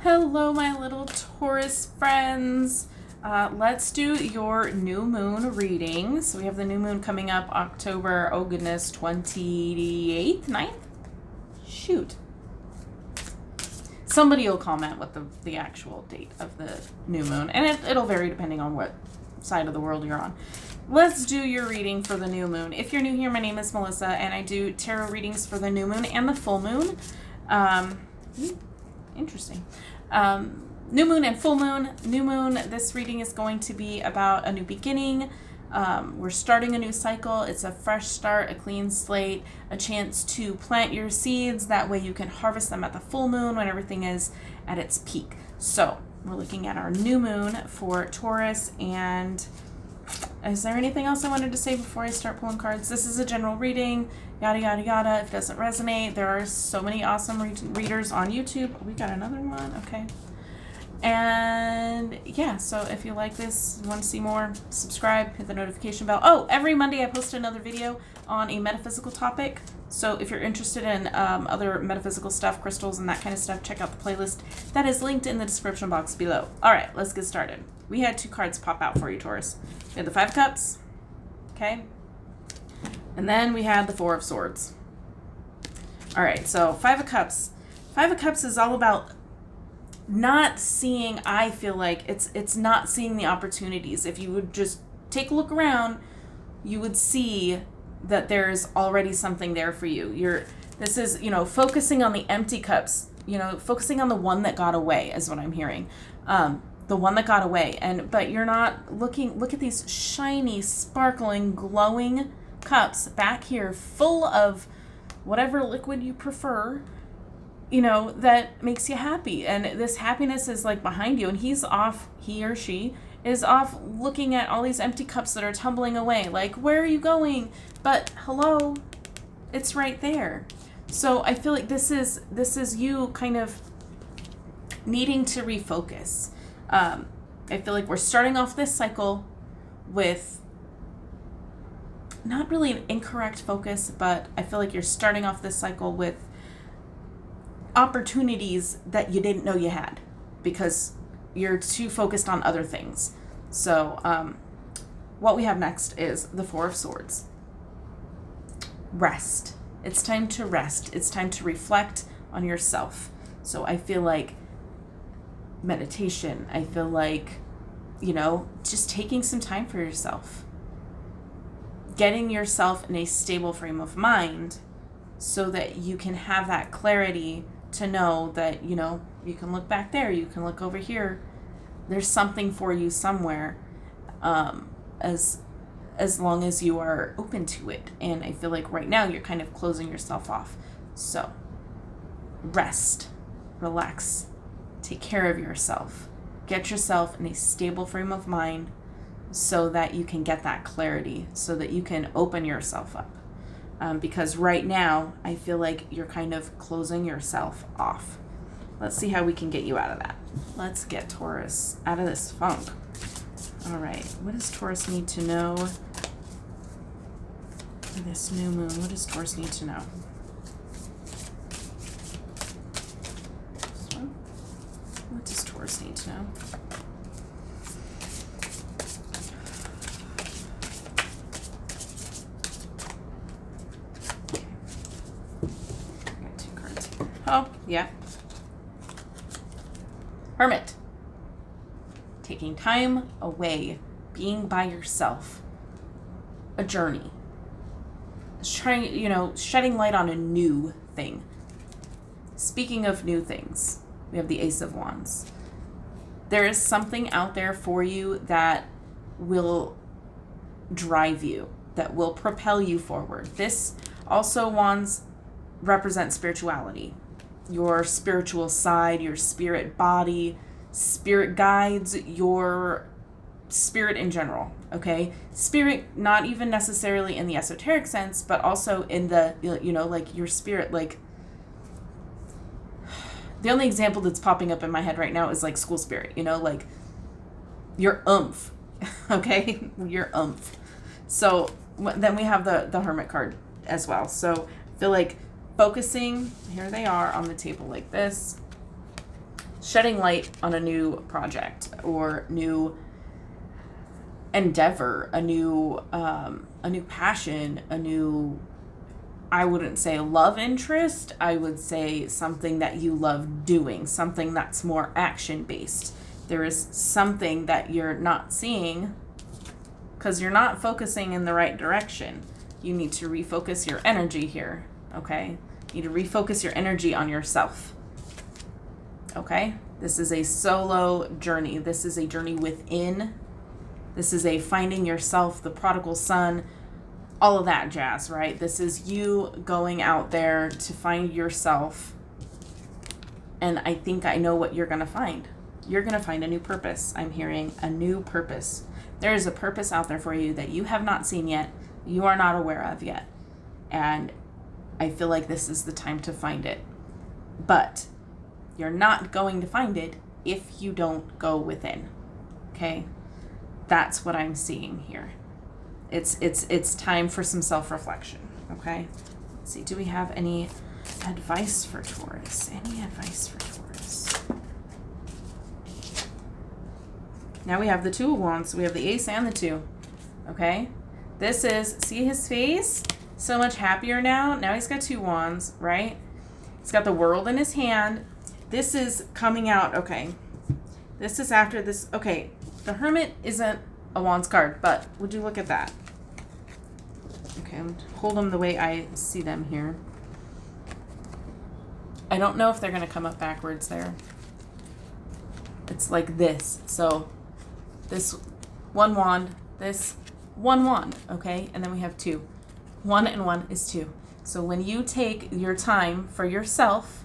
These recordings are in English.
Hello, my little Taurus friends. Let's do your new moon reading. So we have the new moon coming up October, 28th, 9th? Shoot. Somebody will comment what the actual date of the new moon. And it'll vary depending on what side of the world you're on. Let's do your reading for the new moon. If you're new here, my name is Melissa, and I do tarot readings for the new moon and the full moon. Interesting. New moon and full moon. New moon, this reading is going to be about a new beginning. We're starting a new cycle. It's a fresh start, a clean slate, a chance to plant your seeds. That way you can harvest them at the full moon when everything is at its peak. So we're looking at our new moon for Taurus. And is there anything else I wanted to say before I start pulling cards? This is a general reading. Yada, yada, yada. If it doesn't resonate, there are so many awesome readers on YouTube. We got another one. Okay. And yeah, so if you like this, you want to see more, subscribe, hit the notification bell. Oh, every Monday I post another video on a metaphysical topic. So if you're interested in other metaphysical stuff, crystals and that kind of stuff, check out the playlist that is linked in the description box below. All right, let's get started. We had 2 cards pop out for you, Taurus. We had the 5 of Cups, okay? And then we had the 4 of Swords. All right, so 5 of Cups. 5 of Cups is all about not seeing, I feel like, it's not seeing the opportunities. If you would just take a look around, you would see that there's already something there for you. This is, focusing on the empty cups, focusing on the one that got away is what I'm hearing. The one that got away. But you're not look at these shiny, sparkling, glowing cups back here full of whatever liquid you prefer, that makes you happy. And this happiness is like behind you, and he or she is off looking at all these empty cups that are tumbling away. Like, where are you going? But hello, it's right there. So I feel like this is you kind of needing to refocus. I feel like we're starting off this cycle with not really an incorrect focus, but I feel like you're starting off this cycle with opportunities that you didn't know you had because you're too focused on other things. So what we have next is the 4 of Swords. Rest. It's time to rest. It's time to reflect on yourself. So I feel like meditation. I feel like, just taking some time for yourself. Getting yourself in a stable frame of mind so that you can have that clarity to know that, you can look back there, you can look over here. There's something for you somewhere, as long as you are open to it. And I feel like right now you're kind of closing yourself off. So rest, relax, take care of yourself, get yourself in a stable frame of mind so that you can get that clarity, so that you can open yourself up. Because right now, I feel like you're kind of closing yourself off. Let's see how we can get you out of that. Let's get Taurus out of this funk. All right, what does Taurus need to know for this new moon? What does Taurus need to know? What does Taurus need to know? Oh, yeah. Hermit. Taking time away, being by yourself. A journey. Shedding light on a new thing. Speaking of new things, we have the Ace of Wands. There is something out there for you that will drive you, that will propel you forward. This also, Wands represents spirituality. Your spiritual side, your spirit body, spirit guides, your spirit in general, okay? Spirit, not even necessarily in the esoteric sense, but also in the, like your spirit, like, the only example that's popping up in my head right now is like school spirit, like your oomph, okay? Your oomph. So then we have the Hermit card as well. So I feel like focusing, here they are on the table like this, shedding light on a new project or new endeavor, a new passion, a new, I wouldn't say love interest, I would say something that you love doing, something that's more action based. There is something that you're not seeing because you're not focusing in the right direction. You need to refocus your energy here, okay? You need to refocus your energy on yourself, okay? This is a solo journey. This is a journey within. This is a finding yourself, the prodigal son, all of that jazz, right? This is you going out there to find yourself. And I think I know what you're going to find. You're going to find a new purpose. I'm hearing a new purpose. There is a purpose out there for you that you have not seen yet, you are not aware of yet. And I feel like this is the time to find it. But you're not going to find it if you don't go within. Okay? That's what I'm seeing here. It's time for some self-reflection. Okay? Let's see, do we have any advice for Taurus? Any advice for Taurus? Now we have the Two of Wands. We have the Ace and the Two. Okay? This is, see his face? So much happier now. Now he's got 2 wands, right? He's got the World in his hand. This is coming out, okay. This is after this, okay. The Hermit isn't a Wands card, but would you look at that? Okay, hold them the way I see them here. I don't know if they're going to come up backwards there. It's like this. So this 1 wand, this 1 wand, okay? And then we have 2. 1 and 1 is 2. So when you take your time for yourself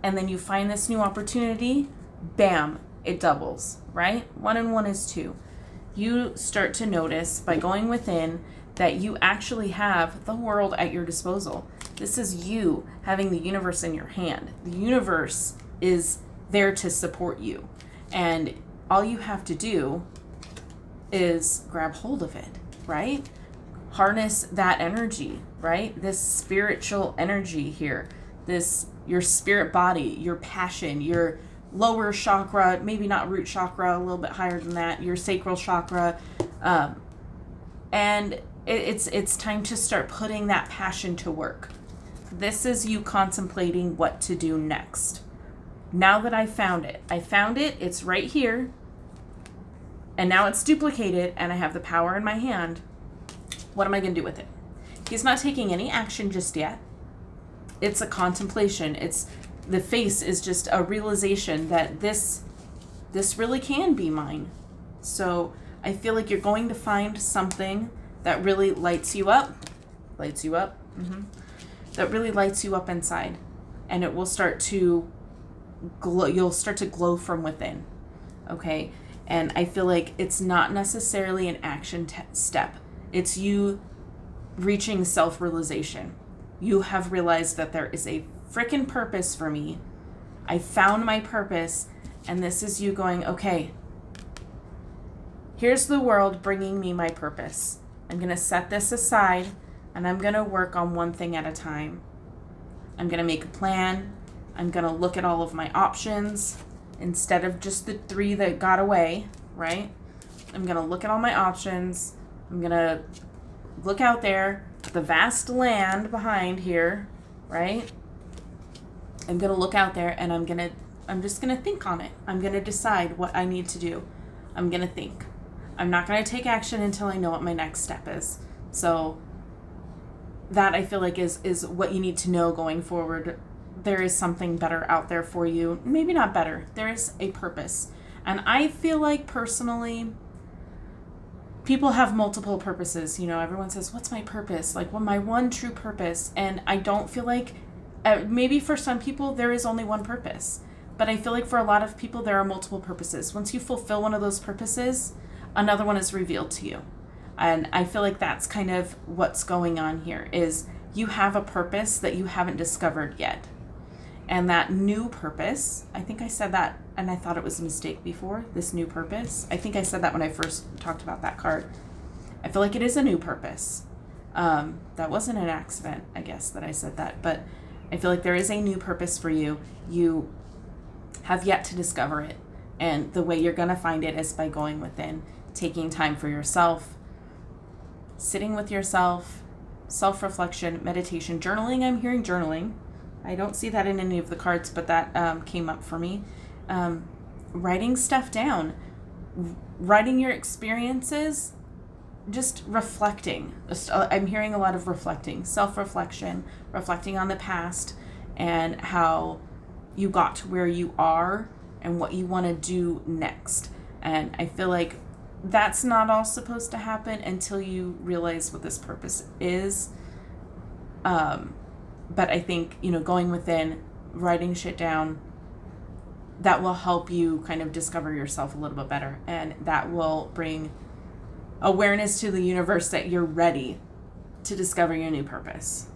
and then you find this new opportunity, bam, it doubles, right? 1 and 1 is 2. You start to notice by going within that you actually have the world at your disposal. This is you having the universe in your hand. The universe is there to support you. And all you have to do is grab hold of it, right? Harness that energy, right? This spiritual energy here, this, your spirit body, your passion, your lower chakra, maybe not root chakra, a little bit higher than that, your sacral chakra. And it's time to start putting that passion to work. This is you contemplating what to do next. Now that I found it, it's right here. And now it's duplicated and I have the power in my hand. What am I going to do with it? He's not taking any action just yet. It's a contemplation. It's the face is just a realization that this really can be mine. So I feel like you're going to find something that really lights you up. That really lights you up inside. And it will start to glow. You'll start to glow from within. Okay? And I feel like it's not necessarily an action step. It's you reaching self-realization. You have realized that there is a freaking purpose for me. I found my purpose, and this is you going, okay, here's the world bringing me my purpose. I'm going to set this aside, and I'm going to work on one thing at a time. I'm going to make a plan. I'm going to look at all of my options instead of just the 3 that got away, right? I'm going to look at all my options. I'm going to look out there at the vast land behind here, right? I'm going to look out there and I'm just going to think on it. I'm going to decide what I need to do. I'm going to think. I'm not going to take action until I know what my next step is. So that I feel like is what you need to know going forward. There is something better out there for you. Maybe not better. There is a purpose. And I feel like personally, people have multiple purposes. You know, everyone says, what's my purpose? Like, well, my one true purpose. And I don't feel like, maybe for some people, there is only one purpose. But I feel like for a lot of people, there are multiple purposes. Once you fulfill one of those purposes, another one is revealed to you. And I feel like that's kind of what's going on here, is you have a purpose that you haven't discovered yet. And that new purpose, I think I said that, and I thought it was a mistake before, this new purpose. I think I said that when I first talked about that card. I feel like it is a new purpose. That wasn't an accident, I guess, that I said that. But I feel like there is a new purpose for you. You have yet to discover it. And the way you're going to find it is by going within, taking time for yourself, sitting with yourself, self-reflection, meditation, journaling. I'm hearing journaling. I don't see that in any of the cards, but that came up for me. Writing stuff down, writing your experiences, just reflecting. I'm hearing a lot of reflecting, self-reflection, reflecting on the past and how you got to where you are and what you want to do next. And I feel like that's not all supposed to happen until you realize what this purpose is. But I think, going within, writing shit down, that will help you kind of discover yourself a little bit better. And that will bring awareness to the universe that you're ready to discover your new purpose.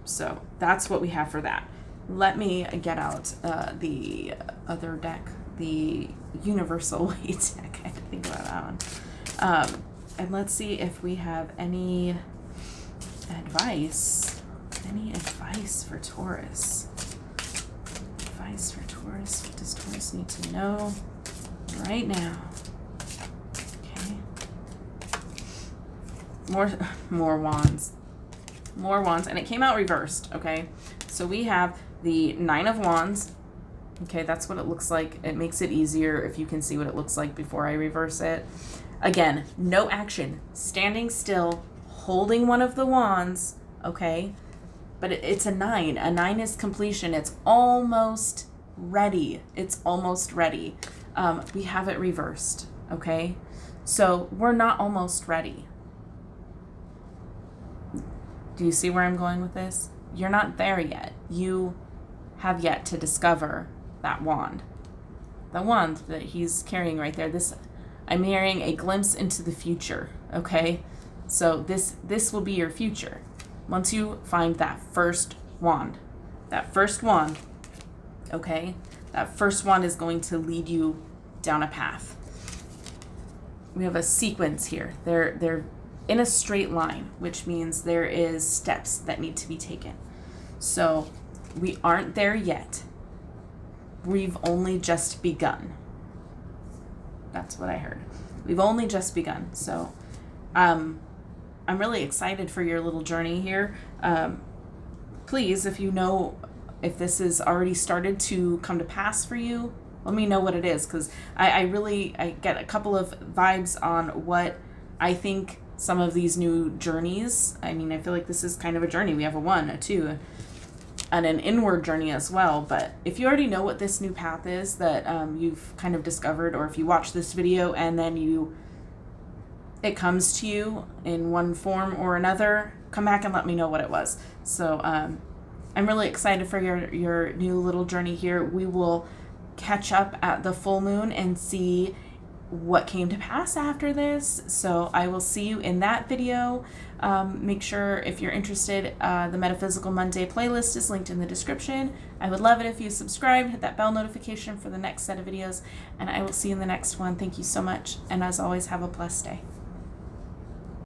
So that's what we have for that. Let me get out the other deck, the Universal Way deck. I had to think about that one. And let's see if we have any advice. Any advice for Taurus? Advice for Taurus. What does Taurus need to know right now? Okay. More wands. More wands. And it came out reversed, okay? So we have the 9 of Wands. Okay, that's what it looks like. It makes it easier if you can see what it looks like before I reverse it. Again, no action. Standing still, holding one of the wands, okay? But it's a 9. A 9 is completion. It's almost ready. It's almost ready. We have it reversed, okay? So we're not almost ready. Do you see where I'm going with this? You're not there yet. You have yet to discover that wand. The wand that he's carrying right there. I'm hearing a glimpse into the future, okay? So this will be your future. Once you find that first wand, okay? That first wand is going to lead you down a path. We have a sequence here. They're in a straight line, which means there is steps that need to be taken. So we aren't there yet. We've only just begun. That's what I heard. We've only just begun. So I'm really excited for your little journey here. Please, if you know if this has already started to come to pass for you, let me know what it is, because I get a couple of vibes on what I think some of these new journeys. I mean, I feel like this is kind of a journey. We have a 1, a 2, and an inward journey as well. But if you already know what this new path is that you've kind of discovered, or if you watch this video and then it comes to you in one form or another, come back and let me know what it was. So I'm really excited for your new little journey here. We will catch up at the full moon and see what came to pass after this. So I will see you in that video. Make sure, if you're interested, the Metaphysical Monday playlist is linked in the description. I would love it if you subscribe, hit that bell notification for the next set of videos, and I will see you in the next one. Thank you so much, and as always, have a blessed day.